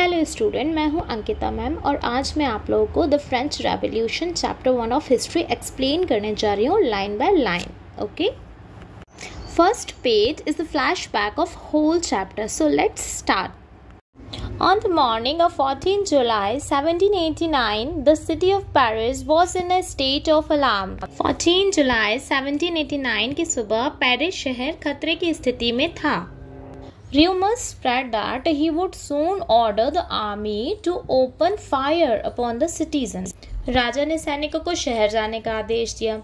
Hello student, मैं हूं Ankita ma'am और आज मैं आप लोगों को the French Revolution chapter 1 of history explain करने जा रही हूँ line by line. Okay, first page is the flashback of whole chapter. So let's start. On the morning of 14 July 1789, the city of Paris was in a state of alarm. 14 जुलाई 1789 की सुबह Paris शहर खतरे की स्थिति में था. Rumors spread that he would soon order the army to open fire upon the citizens. राजा ने सैनिकों को शहर जाने का आदेश दिया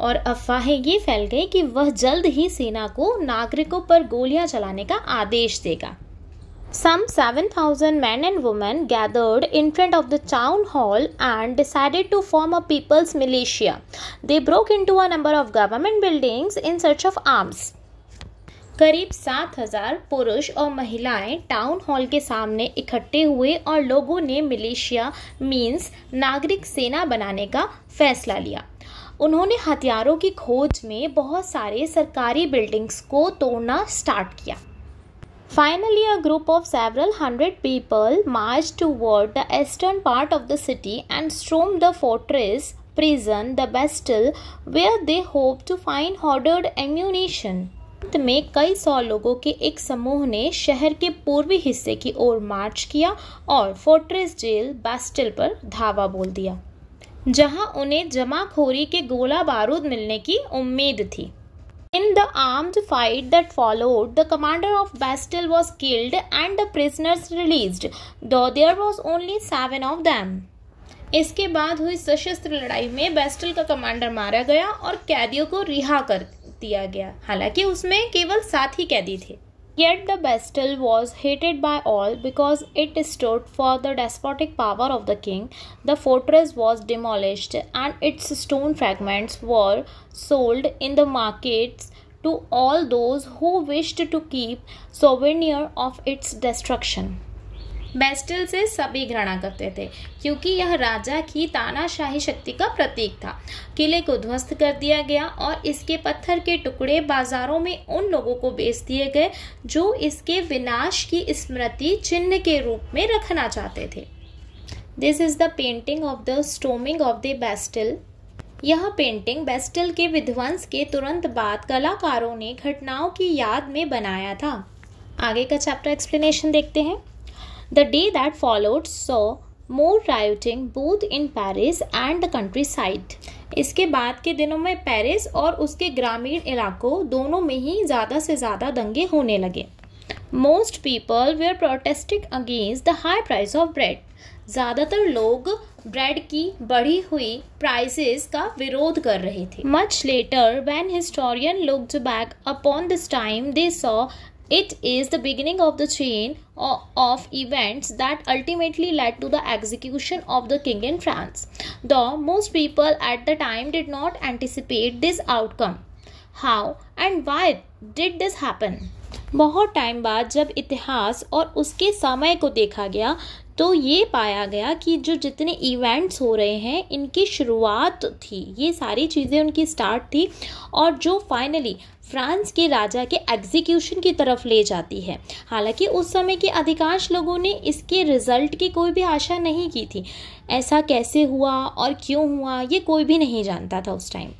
और अफवाहें ये फैल गई कि वह जल्द ही सेना को नागरिकों पर गोलियां चलाने का आदेश देगा. Some 7,000 men and women gathered in front of the town hall and decided to form a people's militia. They broke into a number of government buildings in search of arms. करीब 7,000 पुरुष और महिलाएं टाउन हॉल के सामने इकट्ठे हुए और लोगों ने मिलिशिया मींस नागरिक सेना बनाने का फैसला लिया. उन्होंने हथियारों की खोज में बहुत सारे सरकारी बिल्डिंग्स को तोड़ना स्टार्ट किया. Finally, a group of several hundred people marched toward the eastern part of the city and stormed the fortress prison, the Bastille, where they hoped to find hoarded ammunition. अंत में कई सौ लोगों के एक समूह ने शहर के पूर्वी हिस्से की ओर मार्च किया और फोर्ट्रेस जेल बास्टिल पर धावा बोल दिया, जहां उन्हें जमाखोरी के गोला बारूद मिलने की उम्मीद थी. In the armed fight that followed, the commander of Bastille was killed and the prisoners released, though there was only 7 of them. इसके बाद हुई सशस्त्र लड़ाई में बेस्टिल का कमांडर मारा गया और कैदियों को रिहा कर दिया गया. हालांकि उसमें केवल 7 ही कैदी थे. Yet the Bastille was hated by all because it stood for the despotic power of the king. The fortress was demolished and its stone fragments were sold in the markets to all those who wished to keep souvenir of its destruction. Bastille से सभी घृणा करते थे क्योंकि यह राजा की तानाशाही शक्ति का प्रतीक था. किले को ध्वस्त कर दिया गया और इसके पत्थर के टुकड़े बाजारों में उन लोगों को बेच दिए गए जो इसके विनाश की स्मृति चिन्ह के रूप में रखना चाहते थे. This is the painting of the storming of the Bastille. यह पेंटिंग बेस्टिल के विध्वंस के तुरंत बाद कलाकारों ने घटनाओं की याद में बनाया था. आगे का चैप्टर एक्सप्लेनेशन देखते हैं. The day that followed saw more rioting both in Paris and the countryside. इसके बाद के दिनों में पेरिस और उसके ग्रामीण इलाकों दोनों में ही ज़्यादा से ज़्यादा दंगे होने लगे. Most people were protesting against the high price of bread. ज़्यादातर लोग ब्रेड की बढ़ी हुई प्राइसेस का विरोध कर रहे थे. Much later, when historians looked back upon this time, they saw it is the beginning of the chain of events that ultimately led to the execution of the king in France. Though most people at the time did not anticipate this outcome. How and why did this happen? बहुत time बाद जब इतिहास और उसके समय को देखा गया तो ये पाया गया कि जो जितने इवेंट्स हो रहे हैं इनकी शुरुआत थी, ये सारी चीज़ें उनकी स्टार्ट थी और जो फाइनली फ्रांस के राजा के एग्जीक्यूशन की तरफ ले जाती है. हालांकि उस समय के अधिकांश लोगों ने इसके रिजल्ट की कोई भी आशा नहीं की थी. ऐसा कैसे हुआ और क्यों हुआ ये कोई भी नहीं जानता था उस टाइम.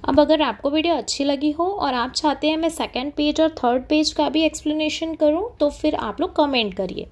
अब अगर आपको वीडियो अच्छी लगी हो और आप चाहते हैं मैं सेकंड पेज और थर्ड पेज का भी एक्सप्लेनेशन करूं तो फिर आप लोग कमेंट करिए.